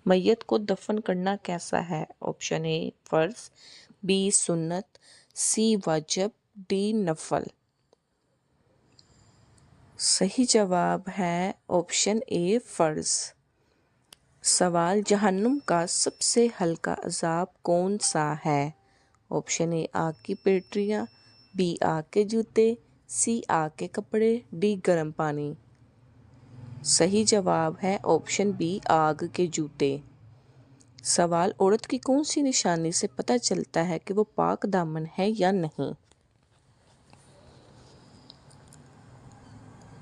میت کو دفن کرنا کیسا ہے؟ آپشن اے فرض، بی سنت، سی واجب، ڈی نفل۔ صحیح جواب ہے آپشن اے فرض۔ سوال، جہنم کا سب سے ہلکا عذاب کون سا ہے؟ آپشن اے آگ کی پیٹریاں، بی آگ کے جوتے، سی آگ کے کپڑے، ڈی گرم پانی۔ صحیح جواب ہے آپشن بی آگ کے جوتے۔ سوال، عورت کی کون سی نشانی سے پتہ چلتا ہے کہ وہ پاک دامن ہے یا نہیں؟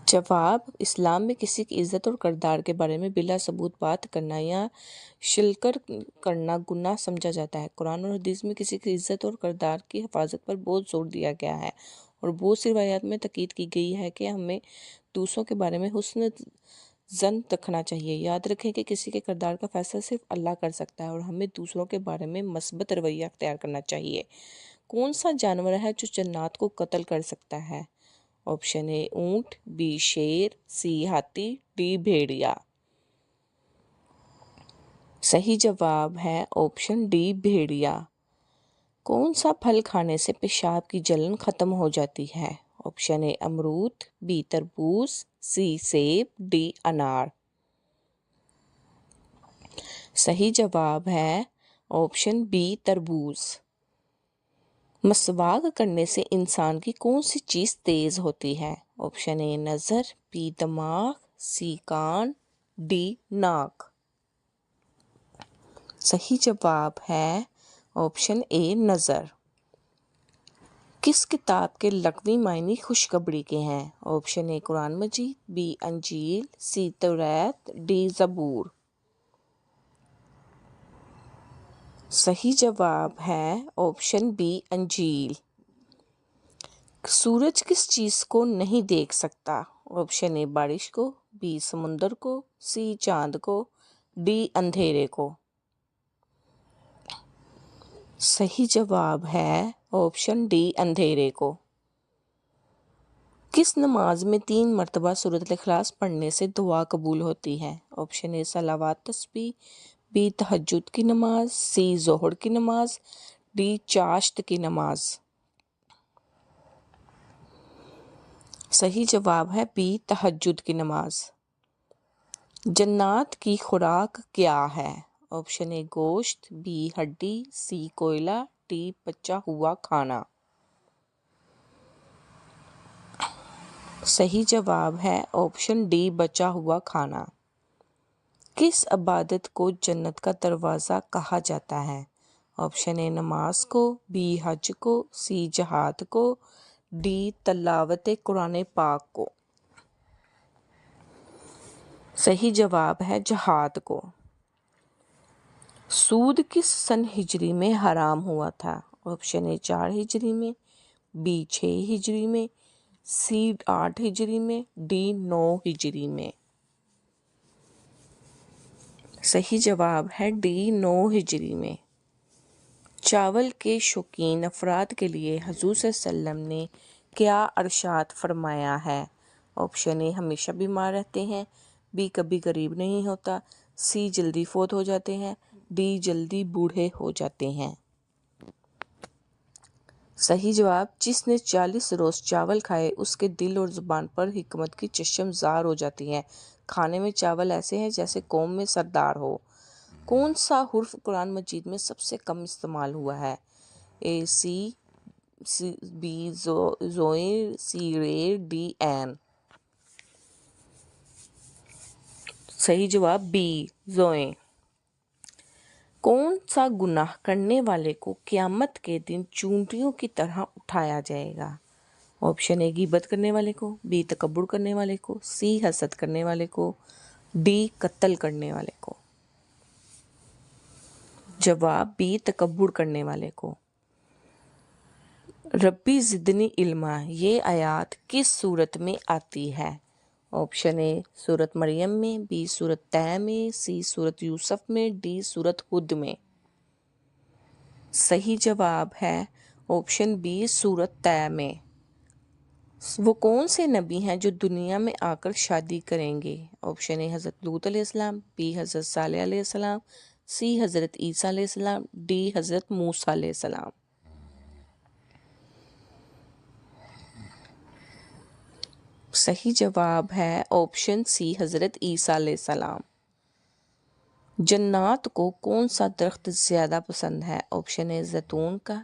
جواب، اسلام میں کسی کی عزت اور کردار کے بارے میں بلا ثبوت بات کرنا یا شلکر کرنا گناہ سمجھا جاتا ہے۔ قرآن اور حدیث میں کسی کی عزت اور کردار کی حفاظت پر بہت زور دیا گیا ہے اور بہت سی روایات میں تاکید کی گئی ہے کہ ہمیں دوسروں کے بارے میں حسن ظن رکھنا چاہیے۔ یاد رکھیں کہ کسی کے کردار کا فیصلہ صرف اللہ کر سکتا ہے اور ہمیں دوسروں کے بارے میں مثبت رویہ اختیار کرنا چاہیے۔ کون سا جانور ہے جو جنات کو قتل کر سکتا ہے؟ آپشن اے اونٹ، بی شیر، سی ہاتھی، ڈی بھیڑیا۔ صحیح جواب ہے آپشن ڈی بھیڑیا۔ کون سا پھل کھانے سے پیشاب کی جلن ختم ہو جاتی ہے؟ آپشن اے امرود، بی تربوز، سی سیب، ڈی انار۔ صحیح جواب ہے آپشن بی تربوز۔ مسواک کرنے سے انسان کی کون سی چیز تیز ہوتی ہے؟ آپشن اے نظر، بی دماغ، سی کان، ڈی ناک۔ صحیح جواب ہے آپشن اے نظر۔ کس کتاب کے لغوی معنی خوشخبری کے ہیں؟ Option a Quran Majeed, be انجیل، سی توریت، ڈی زبور۔ صحیح جواب ہے آپشن بی انجیل۔ سورج کس چیز کو نہیں دیکھ سکتا؟ آپشن اے بارش کو، بی سمندر کو، سی چاند کو، ڈی اندھیرے کو۔ صحیح جواب ہے آپشن ڈی اندھیرے کو۔ کس نماز میں 3 مرتبہ سورۃ الاخلاص پڑھنے سے دعا قبول ہوتی ہے؟ آپشن اے صلوات تسبیح، بی تہجد کی نماز، سی ظہر کی نماز، ڈی چاشت کی نماز۔ صحیح جواب ہے بی تہجد کی نماز۔ جنات کی خوراک کیا ہے؟ آپشن اے گوشت، بی ہڈی، سی کوئلہ، ڈی پچا ہوا کھانا۔ صحیح جواب ہے آپشن ڈی بچا ہوا کھانا۔ کس عبادت کو جنت کا دروازہ کہا جاتا ہے؟ آپشن اے نماز کو، بی حج کو، سی جہاد کو، ڈی تلاوت قرآن پاک کو۔ صحیح جواب ہے جہاد کو۔ سود کس سن ہجری میں حرام ہوا تھا؟ آپشن اے 4 ہجری میں، بی 6 ہجری میں، سی 8 ہجری میں، ڈی 9 ہجری میں۔ صحیح جواب ہے ڈی 9 ہجری میں۔ چاول کے شوقین افراد کے لیے حضور صلی اللہ علیہ وسلم نے کیا ارشاد فرمایا ہے؟ آپشن اے ہمیشہ بیمار رہتے ہیں، بی کبھی غریب نہیں ہوتا، سی جلدی فوت ہو جاتے ہیں، ڈی جلدی بوڑھے ہو جاتے ہیں۔ صحیح جواب، جس نے 40 روز چاول کھائے اس کے دل اور زبان پر حکمت کی چشم زار ہو جاتی ہیں۔ کھانے میں چاول ایسے ہیں جیسے قوم میں سردار ہو۔ کون سا حرف قرآن مجید میں سب سے کم استعمال ہوا ہے؟ اے سی، بی زوئر، سی رے، ڈی این۔ صحیح جواب بی زوئیں۔ کون سا گناہ کرنے والے کو قیامت کے دن چونٹیوں کی طرح اٹھایا جائے گا؟ آپشن اے غیبت کرنے والے کو، بی تکبر کرنے والے کو، سی حسد کرنے والے کو، ڈی قتل کرنے والے کو۔ جواب بی تکبر کرنے والے کو۔ ربی زدنی علما، یہ آیات کس سورت میں آتی ہے؟ آپشن اے سورۃ مریم میں، بی سورۃ طہ میں، سی سورۃ یوسف میں، ڈی سورۃ ہود میں۔ صحیح جواب ہے آپشن بی سورۃ طہ میں۔ وہ کون سے نبی ہیں جو دنیا میں آ کر شادی کریں گے؟ آپشن اے حضرت لوط علیہ السلام، بی حضرت صالح علیہ السلام، سی حضرت عیسیٰ علیہ السلام، ڈی حضرت موسیٰ علیہ السلام۔ صحیح جواب ہے آپشن سی حضرت عیسیٰ علیہ السلام۔ جنات کو کون سا درخت زیادہ پسند ہے؟ آپشن اے زیتون کا،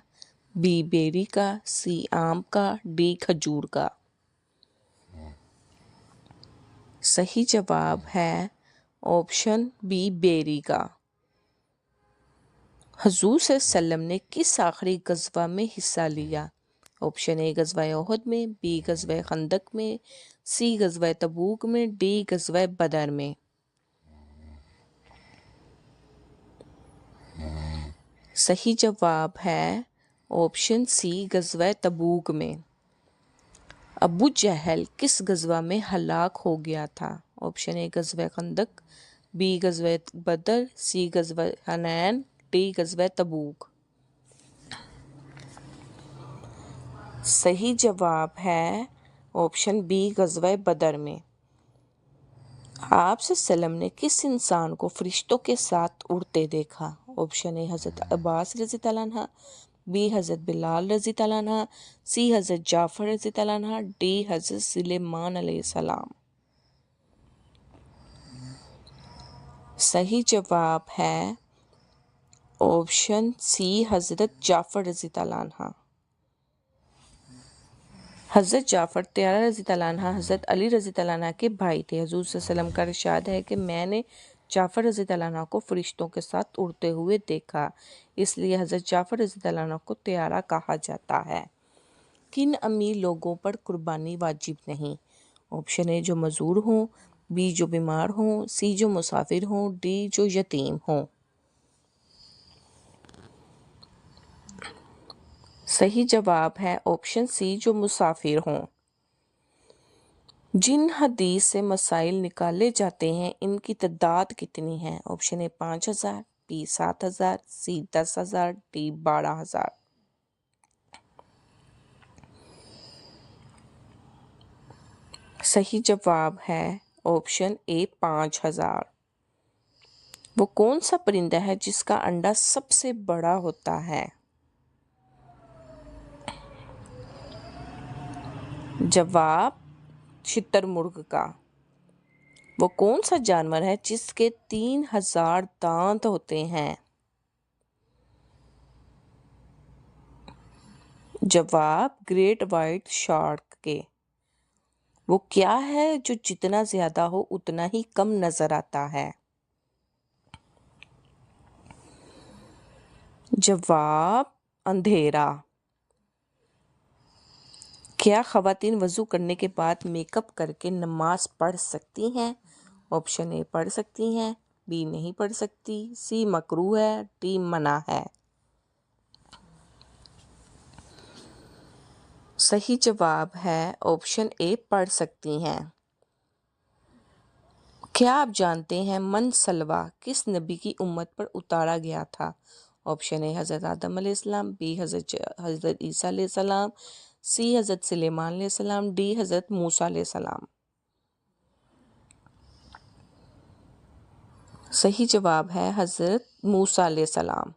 بی بیری کا، سی آم کا، ڈی کھجور کا۔ صحیح جواب ہے آپشن بی بیری کا۔ حضور صلی اللہ علیہ وسلم نے کس آخری غزوہ میں حصہ لیا؟ آپشن اے غزوہ احد میں، بی غزوہ خندق میں، سی غزوہ تبوک میں، ڈی غزوہ بدر میں۔ صحیح جواب ہے آپشن سی غزوہ تبوک میں۔ ابو جہل کس غزوہ میں ہلاک ہو گیا تھا؟ آپشن اے غزوہ خندق، بی غزوہ بدر، سی غزوہ حنین، ڈی غزوہ تبوک۔ صحیح جواب ہے آپشن بی غزوہ بدر میں۔ آپ صلی اللہ علیہ وسلم نے کس انسان کو فرشتوں کے ساتھ اڑتے دیکھا؟ آپشن اے حضرت عباس رضی اللہ عنہ، بی حضرت بلال رضی اللہ عنہ، سی حضرت جعفر رضی اللہ عنہ، ڈی حضرت سلیمان علیہ السلام۔ صحیح جواب ہے آپشن سی حضرت جعفر رضی اللہ عنہ۔ حضرت جعفر طیارہ رضی اللہ عنہ حضرت علی رضی اللہ عنہ کے بھائی تھے۔ حضور صلی اللہ علیہ وسلم کا ارشاد ہے کہ میں نے جعفر رضی اللہ عنہ کو فرشتوں کے ساتھ اڑتے ہوئے دیکھا، اس لیے حضرت جعفر رضی اللہ عنہ کو طیارہ کہا جاتا ہے۔ کن امیر لوگوں پر قربانی واجب نہیں؟ آپشن اے جو معذور ہوں، بی جو بیمار ہوں، سی جو مسافر ہوں، ڈی جو یتیم ہوں۔ صحیح جواب ہے آپشن سی جو مسافر ہوں۔ جن حدیث سے مسائل نکالے جاتے ہیں ان کی تعداد کتنی ہے؟ Option A 5000، B 7000، C 10,000، D 12,000۔ صحیح جواب ہے آپشن اے 5000۔ وہ کون سا پرندہ ہے جس کا انڈا سب سے بڑا ہوتا ہے؟ جواب شتر مرغ کا۔ وہ کون سا جانور ہے جس کے 3000 دانت ہوتے ہیں؟ جواب گریٹ وائٹ شارک کے۔ وہ کیا ہے جو جتنا زیادہ ہو اتنا ہی کم نظر آتا ہے؟ جواب اندھیرا۔ کیا خواتین وضو کرنے کے بعد میک اپ کر کے نماز پڑھ سکتی ہیں؟ آپشن اے پڑھ سکتی ہیں، بی نہیں پڑھ سکتی، سی مکروہ ہے، ڈی منع ہے۔ صحیح جواب ہے آپشن اے پڑھ سکتی ہیں۔ کیا آپ جانتے ہیں من سلوہ کس نبی کی امت پر اتارا گیا تھا؟ آپشن اے حضرت آدم علیہ السلام، بی حضرت عیسیٰ علیہ السلام، سی حضرت سلیمان علیہ السلام، ڈی حضرت موسیٰ علیہ السلام۔ صحیح جواب ہے حضرت موسیٰ علیہ السلام۔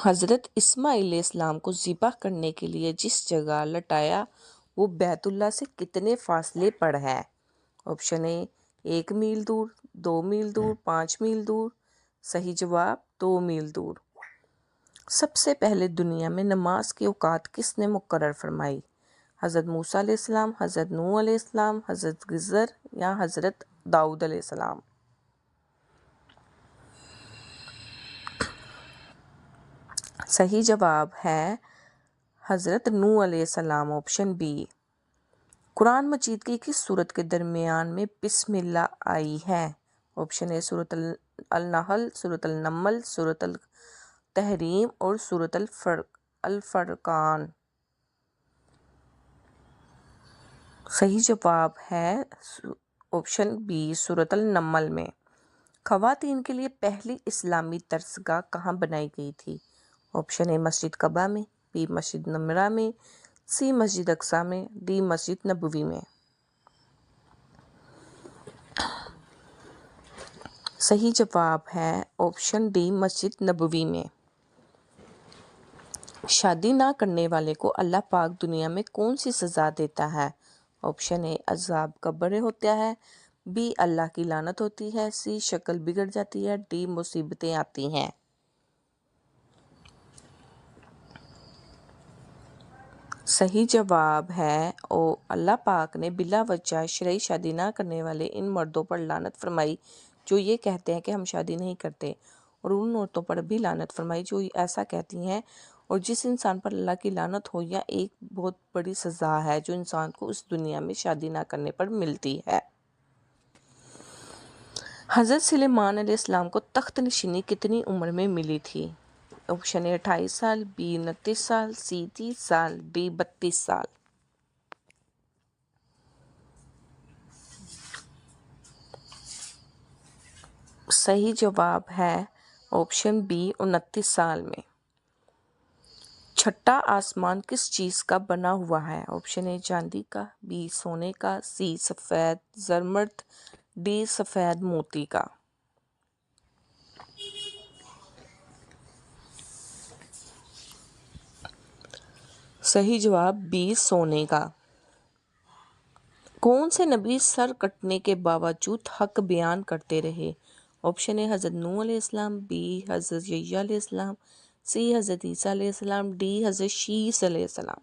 حضرت اسماعیل علیہ السلام کو ذبح کرنے کے لیے جس جگہ لٹایا وہ بیت اللہ سے کتنے فاصلے پر ہے؟ آپشن اے 1 میل دور، 2 میل دور، 5 میل دور۔ صحیح جواب 2 میل دور۔ سب سے پہلے دنیا میں نماز کے اوقات کس نے مقرر فرمائی؟ حضرت موسیٰ علیہ السلام، حضرت نوح علیہ السلام، حضرت خضر یا حضرت داؤد علیہ السلام؟ صحیح جواب ہے حضرت نوح علیہ السلام، آپشن بی۔ قرآن مجید کی کس سورت کے درمیان میں بسم اللہ آئی ہے؟ آپشن اے سورۃ النحل، سورۃ النمل، سورۃ التحریم اور سورۃ الفرقان۔ صحیح جواب ہے آپشن بی سورۃ النمل میں۔ خواتین کے لیے پہلی اسلامی درسگاہ کہاں بنائی گئی تھی؟ آپشن اے مسجد قباء میں، بی مسجد نمرہ میں، سی مسجد اقصی میں، ڈی مسجد نبوی میں۔ صحیح جواب ہے آپشن ڈی مسجد نبوی میں۔ شادی نہ کرنے والے کو اللہ پاک دنیا میں کون سی سزا دیتا ہے؟ آپشن اے عذاب قبر ہوتا ہے، بی اللہ کی لعنت ہوتی ہے، سی شکل بگڑ جاتی ہے، ڈی مصیبتیں آتی ہیں۔ صحیح جواب ہے اللہ پاک نے بلا وجہ شرعی شادی نہ کرنے والے ان مردوں پر لعنت فرمائی جو یہ کہتے ہیں کہ ہم شادی نہیں کرتے، اور ان عورتوں پر بھی لعنت فرمائی جو ایسا کہتی ہیں، اور جس انسان پر اللہ کی لعنت ہو یا ایک بہت بڑی سزا ہے جو انسان کو اس دنیا میں شادی نہ کرنے پر ملتی ہے۔ حضرت سلیمان علیہ السلام کو تخت نشینی کتنی عمر میں ملی تھی؟ آپشن اے 28 سال، بی 29 سال، سی 30 سال، ڈی 32 سال۔ صحیح جواب ہے آپشن بی 29 سال میں۔ چھٹا آسمان کس چیز کا بنا ہوا ہے؟ آپشن اے چاندی کا، بی سونے کا، سی سفید زرمرد، ڈی سفید موتی کا۔ صحیح جواب بی سونے کا۔ کون سے نبی سر کٹنے کے باوجود حق بیان کرتے رہے؟ آپشن اے حضرت نوح علیہ السلام، بی حضرت یحییٰ علیہ السلام، سی حضرت عیسیٰ علیہ السلام، ڈی حضرت شیس علیہ السلام۔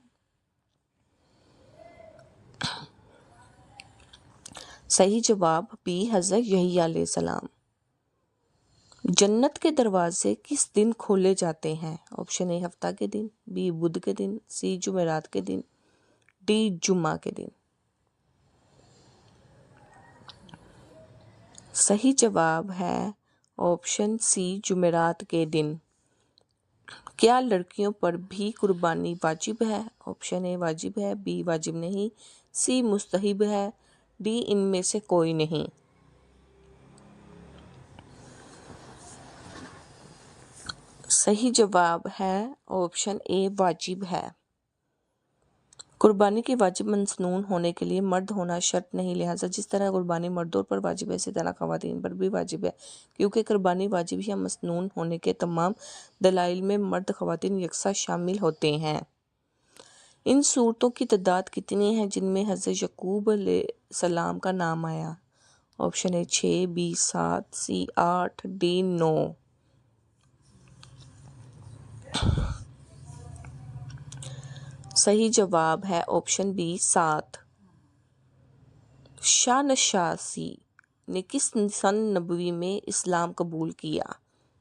صحیح جواب بی حضرت یحییٰ علیہ السلام۔ جنت کے دروازے کس دن کھولے جاتے ہیں؟ آپشن اے ہفتہ کے دن، بی بدھ کے دن، سی جمعرات کے دن، ڈی جمعہ کے دن۔ صحیح جواب ہے آپشن سی جمعرات کے دن۔ کیا لڑکیوں پر بھی قربانی واجب ہے؟ آپشن اے واجب ہے، بی واجب نہیں، سی مستحب ہے، ڈی ان میں سے کوئی نہیں۔ صحیح جواب ہے آپشن اے واجب ہے۔ قربانی کی واجب مسنون ہونے کے لیے مرد ہونا شرط نہیں، لہٰذا جس طرح قربانی مردوں پر واجب ہے اسی طرح خواتین پر بھی واجب ہے، کیونکہ قربانی واجب یا مسنون ہونے کے تمام دلائل میں مرد خواتین یکساں شامل ہوتے ہیں۔ ان سورتوں کی تعداد کتنی ہے جن میں حضرت یعقوب علیہ السلام کا نام آیا؟ Option A 6، B 7، C 8، D 9۔ صحیح جواب ہے آپشن بی 7۔ شاہ نشاسی نے کس سن نبوی میں اسلام قبول کیا؟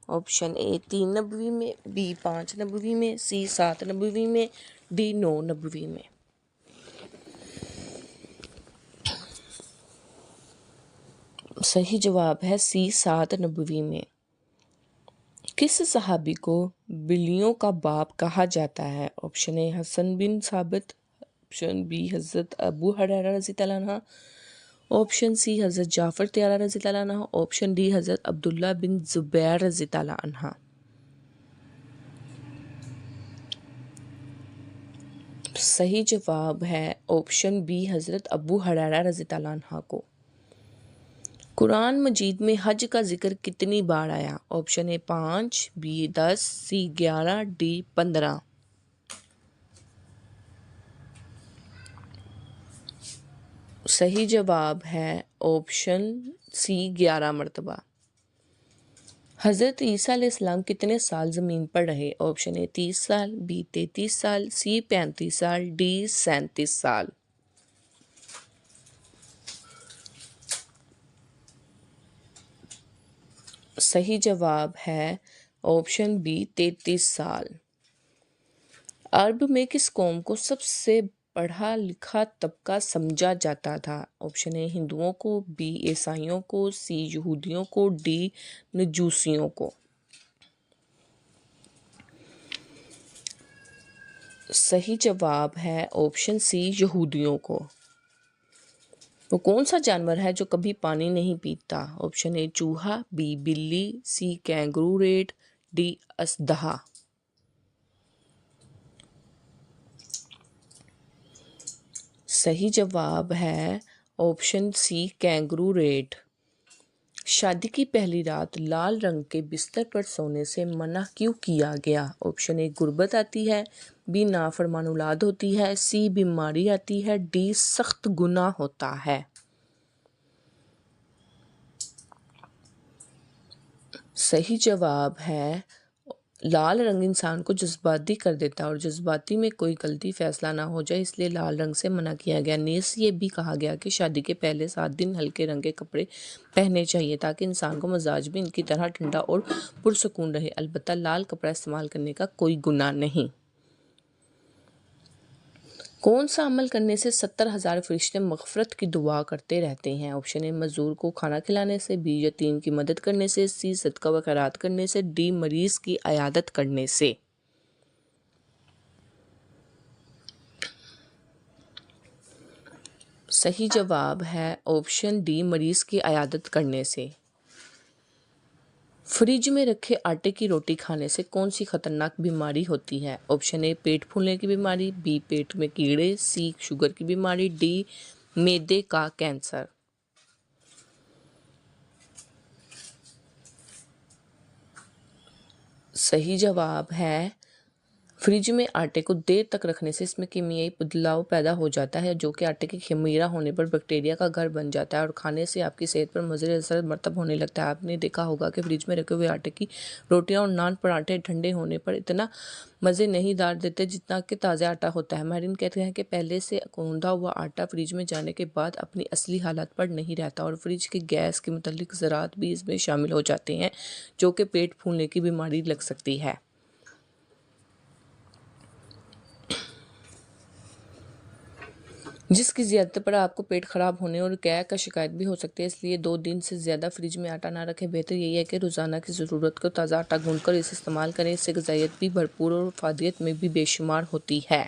آپشن اے 3 نبوی میں، بی 5 نبوی میں، سی 7 نبوی میں، ڈی 9 نبوی میں۔ صحیح جواب ہے سی 7 نبوی میں۔ کس صحابی کو بلیوں کا باپ کہا جاتا ہے؟ آپشن اے حسن بن ثابت، آپشن بی حضرت ابو ہریرہ رضی اللہ عنہ، آپشن سی حضرت جعفر طیارہ رضی اللہ عنہ، آپشن ڈی حضرت عبداللہ بن زبیر رضی اللہ عنہ۔ صحیح جواب ہے آپشن بی حضرت ابو ہریرہ رضی اللہ عنہ کو۔ قرآن مجید میں حج کا ذکر کتنی بار آیا؟ Option A 5، B 10، C 11، D 15۔ صحیح جواب ہے آپشن سی 11 مرتبہ۔ حضرت عیسیٰ علیہ السلام کتنے سال زمین پر رہے؟ آپشن اے 30 سال، بی 33 سال، سی 35 سال، ڈی 37 سال۔ صحیح جواب ہے آپشن بی 33 سال۔ عرب میں کس قوم کو سب سے پڑھا لکھا طبقہ سمجھا جاتا تھا؟ آپشن اے ہندوؤں کو، بی عیسائیوں کو، سی یہودیوں کو، ڈی مجوسیوں کو۔ صحیح جواب ہے آپشن سی یہودیوں کو۔ وہ کون سا جانور ہے جو کبھی پانی نہیں پیتا؟ آپشن اے چوہا، بی بلی، سی کینگرو ریٹ، ڈی اژدہا۔ صحیح جواب ہے آپشن سی کینگرو ریٹ۔ شادی کی پہلی رات لال رنگ کے بستر پر سونے سے منع کیوں کیا گیا؟ آپشن اے غربت آتی ہے، بی نافرمان اولاد ہوتی ہے، سی بیماری آتی ہے، ڈی سخت گناہ ہوتا ہے۔ صحیح جواب ہے لال رنگ انسان کو جذباتی کر دیتا ہے اور جذباتی میں کوئی غلطی فیصلہ نہ ہو جائے اس لیے لال رنگ سے منع کیا گیا۔ نیز یہ بھی کہا گیا کہ شادی کے پہلے 7 دن ہلکے رنگ کے کپڑے پہننے چاہیے تاکہ انسان کو مزاج بھی ان کی طرح ٹھنڈا اور پرسکون رہے۔ البتہ لال کپڑا استعمال کرنے کا کوئی گناہ نہیں۔ کون سا عمل کرنے سے 70,000 فرشتے مغفرت کی دعا کرتے رہتے ہیں؟ آپشن اے مزدور کو کھانا کھلانے سے، بی یتیم کی مدد کرنے سے، سی صدقہ و خیرات کرنے سے، ڈی مریض کی عیادت کرنے سے۔ صحیح جواب ہے آپشن ڈی مریض کی عیادت کرنے سے۔ فریج میں رکھے آٹے کی روٹی کھانے سے کون سی خطرناک بیماری ہوتی ہے؟ آپشن اے پیٹ پھولنے کی بیماری، بی پیٹ میں کیڑے، سی شوگر کی بیماری، ڈی معدے کا کینسر۔ صحیح جواب ہے فریج میں آٹے کو دیر تک رکھنے سے اس میں کیمیائی بدلاؤ پیدا ہو جاتا ہے جو کہ آٹے کے خمیرہ ہونے پر بیکٹیریا کا گھر بن جاتا ہے اور کھانے سے آپ کی صحت پر مضر اثر مرتب ہونے لگتا ہے۔ آپ نے دیکھا ہوگا کہ فریج میں رکھے ہوئے آٹے کی روٹیاں اور نان پراٹھے ٹھنڈے ہونے پر اتنا مزے نہیں دار دیتے جتنا کہ تازہ آٹا ہوتا ہے۔ ماہرین کہتے ہیں کہ پہلے سے گوندھا ہوا آٹا فریج میں جانے کے بعد اپنی اصلی حالت پر نہیں رہتا اور فریج کے گیس کے متعلق ذرات بھی اس میں شامل ہو جاتے ہیں جو کہ پیٹ پھولنے کی بیماری لگ سکتی ہے۔ جس کی زیادتی پر آپ کو پیٹ خراب ہونے اور قے کا شکایت بھی ہو سکتی ہے، اس لیے 2 دن سے زیادہ فریج میں آٹا نہ رکھیں۔ بہتر یہی ہے کہ روزانہ کی ضرورت کو تازہ آٹا گوندھ کر اسے استعمال کریں، اس سے غذائیت بھی بھرپور اور افادیت میں بھی بے شمار ہوتی ہے۔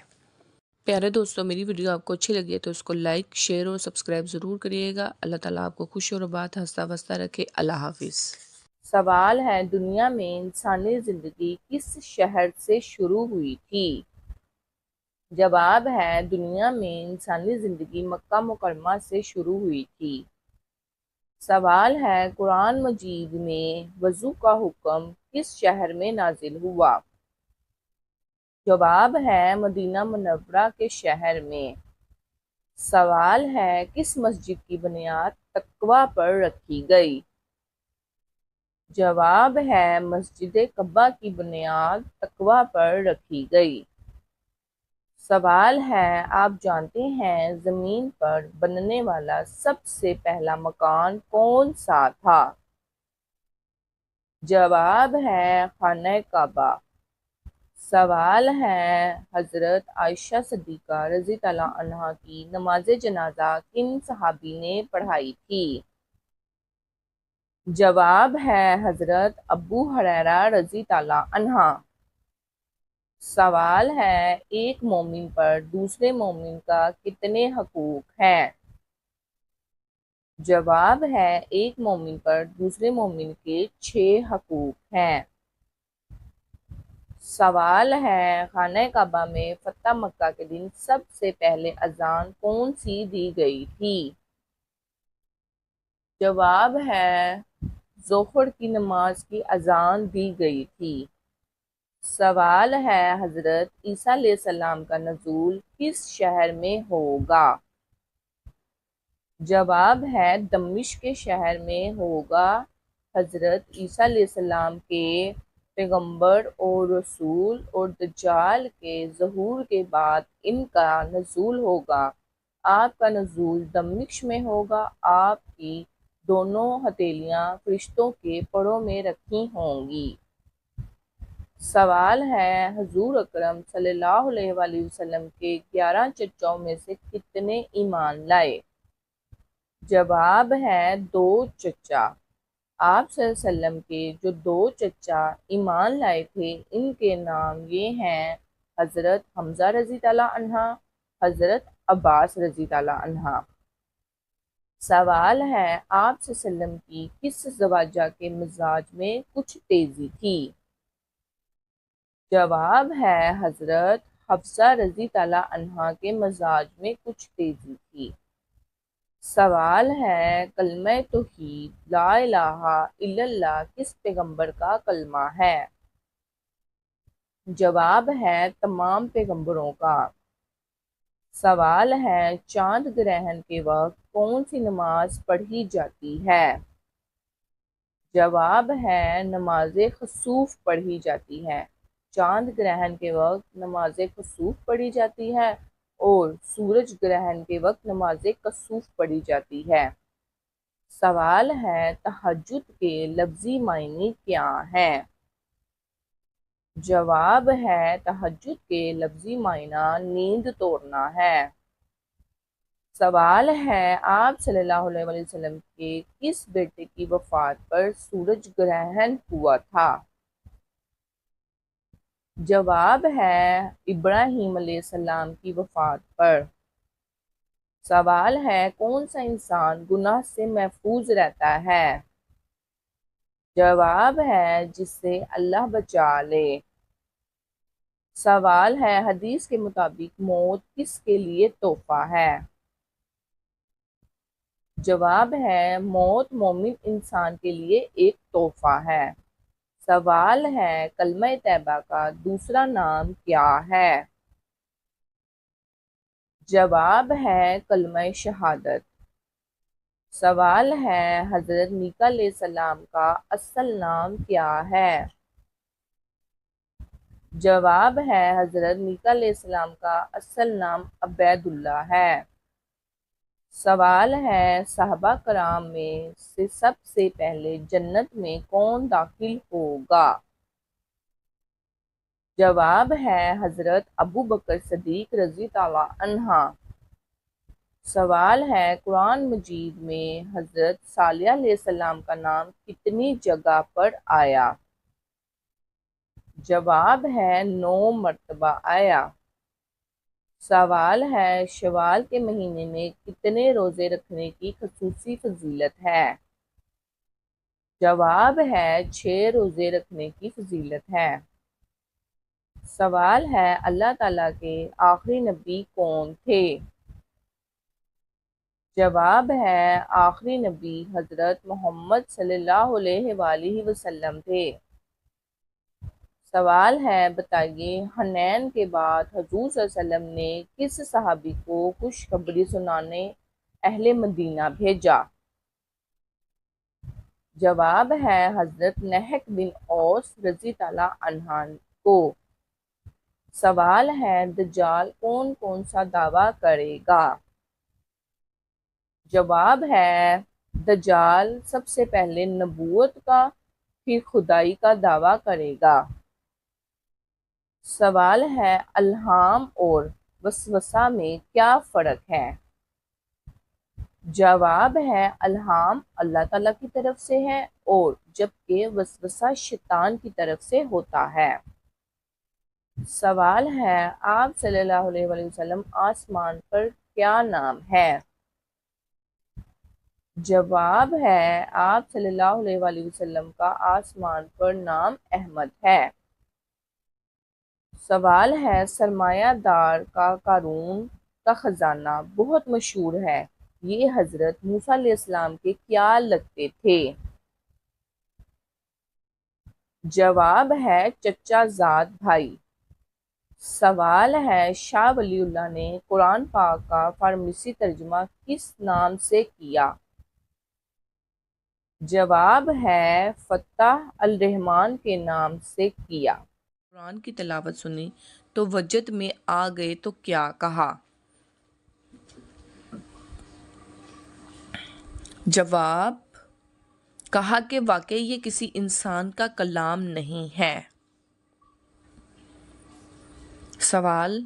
پیارے دوستو، میری ویڈیو آپ کو اچھی لگی ہے تو اس کو لائک، شیئر اور سبسکرائب ضرور کریے گا۔ اللہ تعالیٰ آپ کو خوش اور آباد ہنستا بستا رکھے۔ اللہ حافظ۔ سوال ہے دنیا میں انسانی زندگی کس شہر سے شروع ہوئی تھی؟ جواب ہے دنیا میں انسانی زندگی مکہ مکرمہ سے شروع ہوئی تھی۔ سوال ہے قرآن مجید میں وضو کا حکم کس شہر میں نازل ہوا؟ جواب ہے مدینہ منورہ کے شہر میں۔ سوال ہے کس مسجد کی بنیاد تقویٰ پر رکھی گئی؟ جواب ہے مسجد قباء کی بنیاد تقویٰ پر رکھی گئی۔ سوال ہے آپ جانتے ہیں زمین پر بننے والا سب سے پہلا مکان کون سا تھا؟ جواب ہے خانہ کعبہ۔ سوال ہے حضرت عائشہ صدیقہ رضی اللہ عنہا کی نماز جنازہ کن صحابی نے پڑھائی تھی؟ جواب ہے حضرت ابو ہریرہ رضی اللہ عنہ۔ سوال ہے ایک مومن پر دوسرے مومن کا کتنے حقوق ہیں؟ جواب ہے ایک مومن پر دوسرے مومن کے 6 حقوق ہیں۔ سوال ہے خانہ کعبہ میں فتح مکہ کے دن سب سے پہلے اذان کون سی دی گئی تھی؟ جواب ہے ظہر کی نماز کی اذان دی گئی تھی۔ سوال ہے حضرت عیسیٰ علیہ السلام کا نزول کس شہر میں ہوگا؟ جواب ہے دمشق کے شہر میں ہوگا۔ حضرت عیسیٰ علیہ السلام کے پیغمبر اور رسول اور دجال کے ظہور کے بعد ان کا نزول ہوگا۔ آپ کا نزول دمشق میں ہوگا۔ آپ کی دونوں ہتھیلیاں فرشتوں کے پروں میں رکھی ہوں گی۔ سوال ہے حضور اکرم صلی اللہ علیہ وآلہ وسلم کے 11 چچاؤں میں سے کتنے ایمان لائے؟ جواب ہے 2 چچا۔ آپ صلی اللہ علیہ وسلم کے جو 2 چچا ایمان لائے تھے ان کے نام یہ ہیں حضرت حمزہ رضی اللہ عنہ، حضرت عباس رضی اللہ عنہ۔ سوال ہے آپ صلی اللہ علیہ وسلم کی کس زوجہ کے مزاج میں کچھ تیزی تھی؟ جواب ہے حضرت حفصہ رضی تعالیٰ عنہا کے مزاج میں کچھ تیزی تھی۔ سوال ہے کلمہ توحید لا الہ الا اللہ کس پیغمبر کا کلمہ ہے؟ جواب ہے تمام پیغمبروں کا۔ سوال ہے چاند گرہن کے وقت کون سی نماز پڑھی جاتی ہے؟ جواب ہے نماز خسوف پڑھی جاتی ہے۔ چاند گرہن کے وقت نماز خسوف پڑھی جاتی ہے اور سورج گرہن کے وقت نماز کسوف پڑھی جاتی ہے۔ سوال ہے تہجد کے لفظی معنی کیا ہے؟ جواب ہے تہجد کے لفظی معنی نیند توڑنا ہے۔ سوال ہے آپ صلی اللہ علیہ وسلم کے کس بیٹے کی وفات پر سورج گرہن ہوا تھا؟ جواب ہے ابراہیم علیہ السلام کی وفات پر۔ سوال ہے کون سا انسان گناہ سے محفوظ رہتا ہے؟ جواب ہے جس سے اللہ بچا لے۔ سوال ہے حدیث کے مطابق موت کس کے لیے تحفہ ہے؟ جواب ہے موت مومن انسان کے لیے ایک تحفہ ہے۔ سوال ہے کلمہ طیبہ کا دوسرا نام کیا ہے؟ جواب ہے کلمہ شہادت۔ سوال ہے حضرت میکا علیہ السلام کا اصل نام کیا ہے؟ جواب ہے حضرت میکا علیہ السلام کا اصل نام عبید اللہ ہے۔ سوال ہے صحابہ کرام میں سے سب سے پہلے جنت میں کون داخل ہوگا؟ جواب ہے حضرت ابو بکر صدیق رضی تعالیٰ عنہ۔ سوال ہے قرآن مجید میں حضرت صالح علیہ السلام کا نام کتنی جگہ پر آیا؟ جواب ہے 9 مرتبہ آیا۔ سوال ہے شوال کے مہینے میں کتنے روزے رکھنے کی خصوصی فضیلت ہے؟ جواب ہے 6 روزے رکھنے کی فضیلت ہے۔ سوال ہے اللہ تعالیٰ کے آخری نبی کون تھے؟ جواب ہے آخری نبی حضرت محمد صلی اللہ علیہ وآلہ وسلم تھے۔ سوال ہے بتائیے حنین کے بعد حضور صلی اللہ علیہ وسلم نے کس صحابی کو خوشخبری سنانے اہل مدینہ بھیجا؟ جواب ہے حضرت نہک بن اوس رضی تعالیٰ عنہ کو۔ سوال ہے دجال کون کون سا دعویٰ کرے گا؟ جواب ہے دجال سب سے پہلے نبوت کا پھر خدائی کا دعویٰ کرے گا۔ سوال ہے الہام اور وسوسہ میں کیا فرق ہے؟ جواب ہے الہام اللہ تعالیٰ کی طرف سے ہے اور جبکہ وسوسہ شیطان کی طرف سے ہوتا ہے۔ سوال ہے آپ صلی اللہ علیہ وسلم آسمان پر کیا نام ہے؟ جواب ہے آپ صلی اللہ علیہ وسلم کا آسمان پر نام احمد ہے۔ سوال ہے سرمایہ دار کا قارون کا خزانہ بہت مشہور ہے، یہ حضرت موسیٰ علیہ السلام کے کیا لگتے تھے؟ جواب ہے چچا زاد بھائی۔ سوال ہے شاہ ولی اللہ نے قرآن پاک کا فارسی ترجمہ کس نام سے کیا؟ جواب ہے فتح الرحمن کے نام سے کیا۔ قرآن کی تلاوت سنی تو وجد میں آ گئے تو کیا کہا؟ جواب کہا کہ واقعی یہ کسی انسان کا کلام نہیں ہے۔ سوال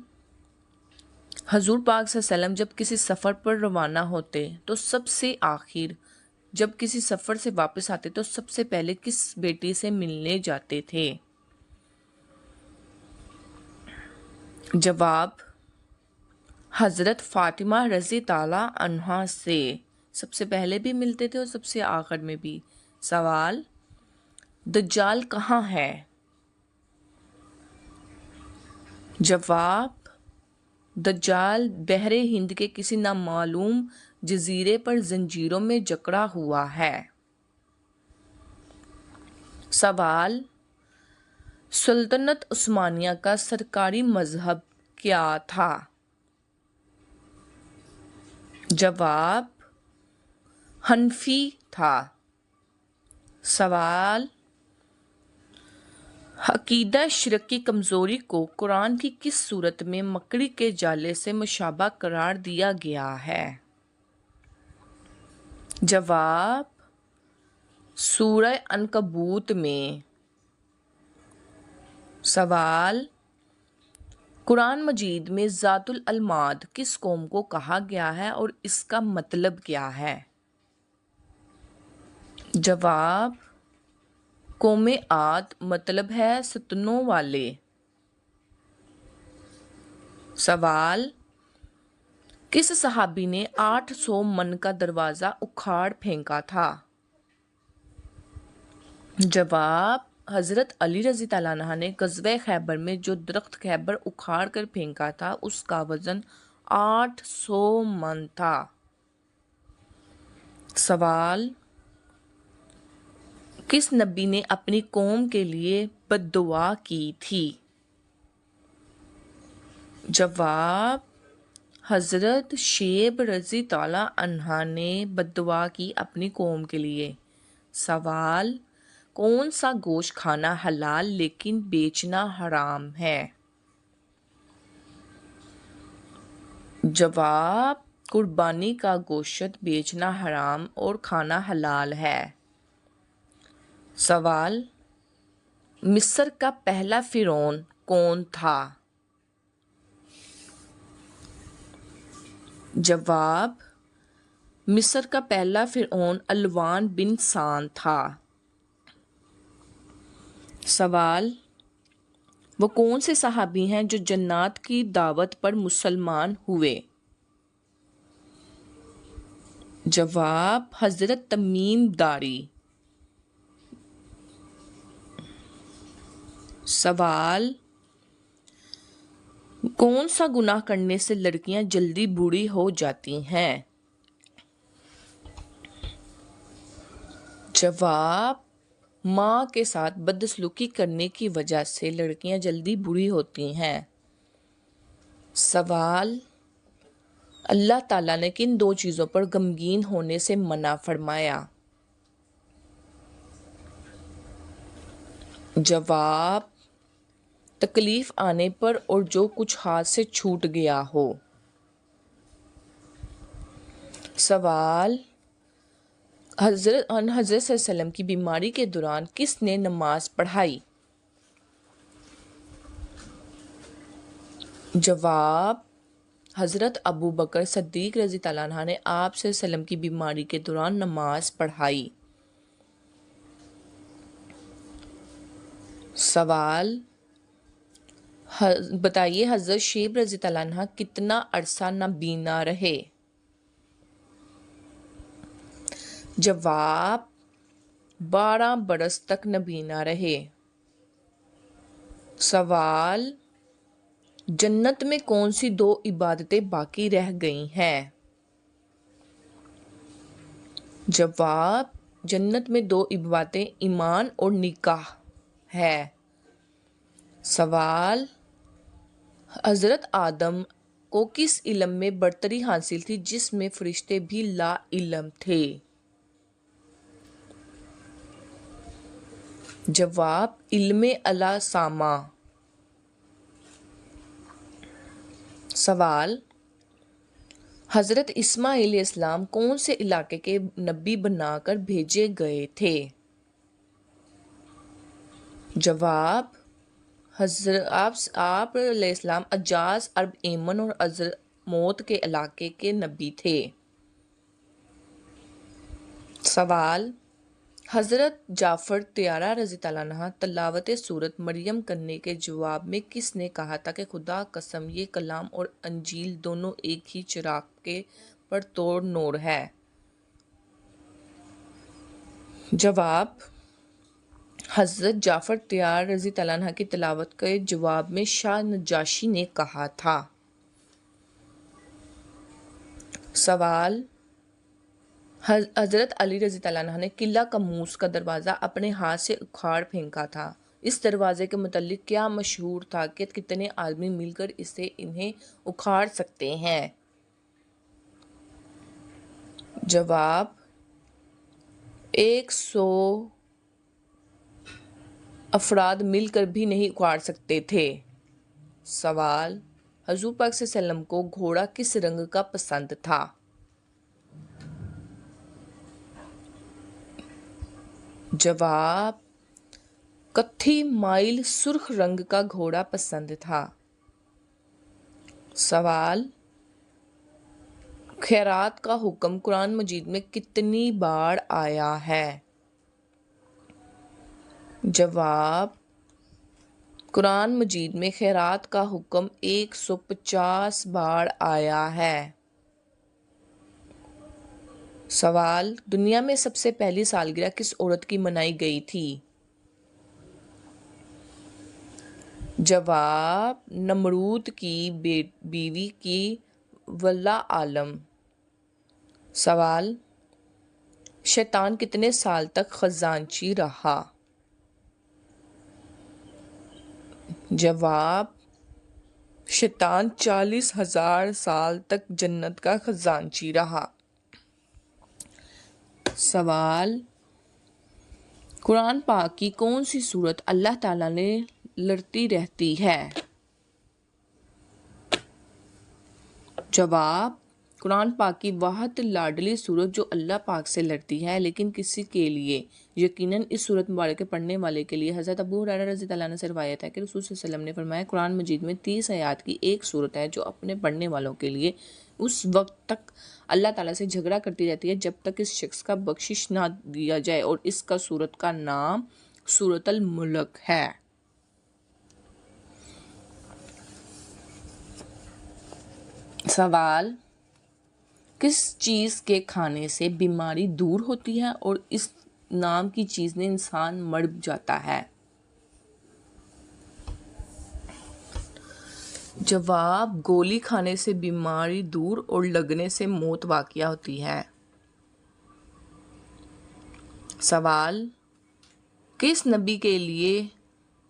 حضور پاک صلی اللہ علیہ وسلم جب کسی سفر پر روانہ ہوتے تو سب سے آخر، جب کسی سفر سے واپس آتے تو سب سے پہلے کس بیٹی سے ملنے جاتے تھے؟ جواب حضرت فاطمہ رضی تعالیٰ عنہا سے سب سے پہلے بھی ملتے تھے اور سب سے آخر میں بھی۔ سوال دجال کہاں ہے؟ جواب: دجال بحر ہند کے کسی نامعلوم جزیرے پر زنجیروں میں جکڑا ہوا ہے۔ سوال: سلطنت عثمانیہ کا سرکاری مذہب کیا تھا؟ جواب: حنفی تھا۔ سوال: عقیدہ شرک کی کمزوری کو قرآن کی کس صورت میں مکڑی کے جالے سے مشابہ قرار دیا گیا ہے؟ جواب: سورہ عنکبوت میں۔ سوال: قرآن مجید میں ذات الالماد کس قوم کو کہا گیا ہے اور اس کا مطلب کیا ہے؟ جواب: قوم عاد، مطلب ہے ستونوں والے۔ سوال: کس صحابی نے 800 من کا دروازہ اکھاڑ پھینکا تھا؟ جواب: حضرت علی رضی اللہ عنہ نے غزوہ خیبر میں جو درخت خیبر اکھاڑ کر پھینکا تھا اس کا وزن 800 من تھا۔ سوال: کس نبی نے اپنی قوم کے لیے بد دعا کی تھی؟ جواب: حضرت شعیب رضی اللہ عنہ نے بد دعا کی اپنی قوم کے لیے۔ سوال: کون سا گوشت کھانا حلال لیکن بیچنا حرام ہے؟ جواب: قربانی کا گوشت بیچنا حرام اور کھانا حلال ہے۔ سوال: مصر کا پہلا فرعون کون تھا؟ جواب: مصر کا پہلا فرعون الوان بن سان تھا۔ سوال: وہ کون سے صحابی ہیں جو جنات کی دعوت پر مسلمان ہوئے؟ جواب: حضرت تمیم داری۔ سوال: کون سا گناہ کرنے سے لڑکیاں جلدی بوڑھی ہو جاتی ہیں؟ جواب: ماں کے ساتھ بدسلوکی کرنے کی وجہ سے لڑکیاں جلدی بوڑھی ہوتی ہیں۔ سوال: اللہ تعالیٰ نے کن 2 چیزوں پر غمگین ہونے سے منع فرمایا؟ جواب: تکلیف آنے پر اور جو کچھ ہاتھ سے چھوٹ گیا ہو۔ سوال: حضرت صلی اللہ علیہ وسلم کی بیماری کے دوران کس نے نماز پڑھائی؟ جواب: حضرت ابوبکر صدیق رضی اللہ عنہ نے آپ صلی اللہ علیہ وسلم کی بیماری کے دوران نماز پڑھائی۔ سوال: بتائیے حضرت شعیب رضی اللہ عنہ کتنا عرصہ نابینا رہے؟ جواب: 12 برس تک نابینا رہے۔ سوال: جنت میں کون سی 2 عبادتیں باقی رہ گئی ہیں؟ جواب: جنت میں 2 عبادتیں ایمان اور نکاح ہے۔ سوال: حضرت آدم کو کس علم میں برتری حاصل تھی جس میں فرشتے بھی لا علم تھے؟ جواب: علم اعلیٰ سامع۔ سوال: حضرت اسماعیل علیہ السلام کون سے علاقے کے نبی بنا کر بھیجے گئے تھے؟ جواب: آپ علیہ السلام حجاز، عرب ایمن اور حضرموت کے علاقے کے نبی تھے۔ سوال: حضرت جعفر طیارہ رضی اللہ عنہ تلاوت سورۃ مریم کرنے کے جواب میں کس نے کہا تھا کہ خدا قسم یہ کلام اور انجیل دونوں ایک ہی چراغ کے پر توڑ نور ہے؟ جواب: حضرت جعفر طیار رضی اللہ عنہ کی تلاوت کے جواب میں شاہ نجاشی نے کہا تھا؟ سوال، حضرت علی رضی اللہ عنہ نے قلعہ قموس کا دروازہ اپنے ہاتھ سے اکھاڑ پھینکا تھا، اس دروازے کے متعلق کیا مشہور تھا کہ کتنے آدمی مل کر انہیں اکھاڑ سکتے ہیں؟ جواب، 100 افراد مل کر بھی نہیں اکھاڑ سکتے تھے۔ سوال، حضور پاک صلی اللہ علیہ وسلم کو گھوڑا کس رنگ کا پسند تھا؟ جواب، کتھی مائل سرخ رنگ کا گھوڑا پسند تھا۔ سوال، خیرات کا حکم قرآن مجید میں کتنی بار آیا ہے؟ جواب، قرآن مجید میں خیرات کا حکم 150 بار آیا ہے۔ سوال، دنیا میں سب سے پہلی سالگرہ کس عورت کی منائی گئی تھی؟ جواب، نمرود کی بیوی کی واللہ عالم۔ سوال، شیطان کتنے سال تک خزانچی رہا؟ جواب، شیطان 40,000 سال تک جنت کا خزانچی رہا۔ سوال، قرآن پاک کی کون سی سورت اللہ تعالیٰ نے لڑتی رہتی ہے؟ جواب، قرآن پاک کی واحد لاڈلی سورت جو اللہ پاک سے لڑتی ہے لیکن کسی کے لیے، یقیناً اس سورت مبارک کے پڑھنے والے کے لیے حضرت ابو ہریرہ رضی اللہ عنہ سے روایت ہے کہ رسول صلی اللہ علیہ وسلم نے فرمایا، قرآن مجید میں 30 آیات کی ایک سورت ہے جو اپنے پڑھنے والوں کے لیے اس وقت تک اللہ تعالیٰ سے جھگڑا کرتی رہتی ہے جب تک اس شخص کا بخشش نہ دیا جائے، اور اس کا سورت کا نام سورۃ الملک ہے۔ سوال، کس چیز کے کھانے سے بیماری دور ہوتی ہے اور اس نام کی چیز نے انسان مر جاتا ہے؟ جواب، گولی کھانے سے بیماری دور اور لگنے سے موت واقع ہوتی ہے۔ سوال، کس نبی کے لیے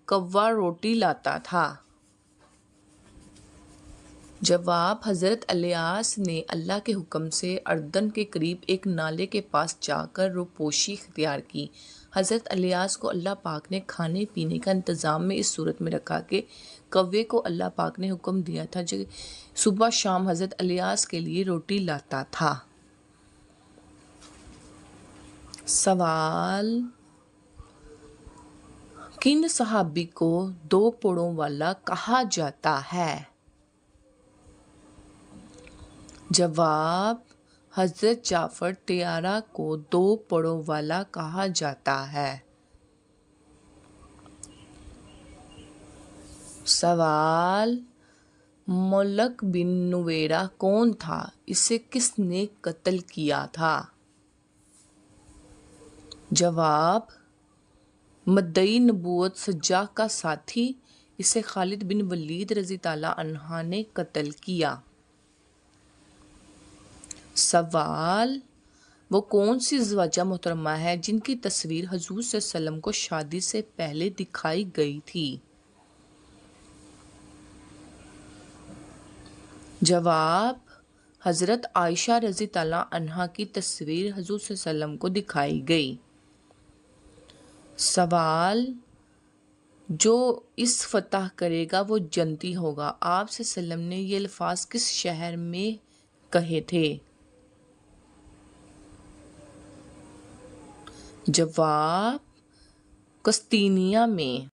کوا روٹی لاتا تھا؟ جواب، حضرت الیاس نے اللہ کے حکم سے اردن کے قریب ایک نالے کے پاس جا کر روپوشی اختیار کی۔ حضرت الیاس کو اللہ پاک نے کھانے پینے کا انتظام میں اس صورت میں رکھا کہ کوے کو اللہ پاک نے حکم دیا تھا جو صبح شام حضرت الیاس کے لیے روٹی لاتا تھا۔ سوال، کن صحابی کو 2 پڑوں والا کہا جاتا ہے؟ جواب، حضرت جعفر طیارہ کو 2 پڑوں والا کہا جاتا ہے۔ سوال، ملک بن نویرہ کون تھا؟ اسے کس نے قتل کیا تھا؟ جواب، مدعی نبوت سجاح کا ساتھی، اسے خالد بن ولید رضی اللہ عنہ نے قتل کیا۔ سوال، وہ کون سی زوجہ محترمہ ہے جن کی تصویر حضور صلی اللہ علیہ وسلم کو شادی سے پہلے دکھائی گئی تھی؟ جواب، حضرت عائشہ رضی اللہ عنہا کی تصویر حضور صلی اللہ علیہ وسلم کو دکھائی گئی۔ سوال، جو اس فتح کرے گا وہ جنتی ہوگا، آپ صلی اللہ علیہ وسلم نے یہ الفاظ کس شہر میں کہے تھے؟ جواب، قسطنطنیہ میں۔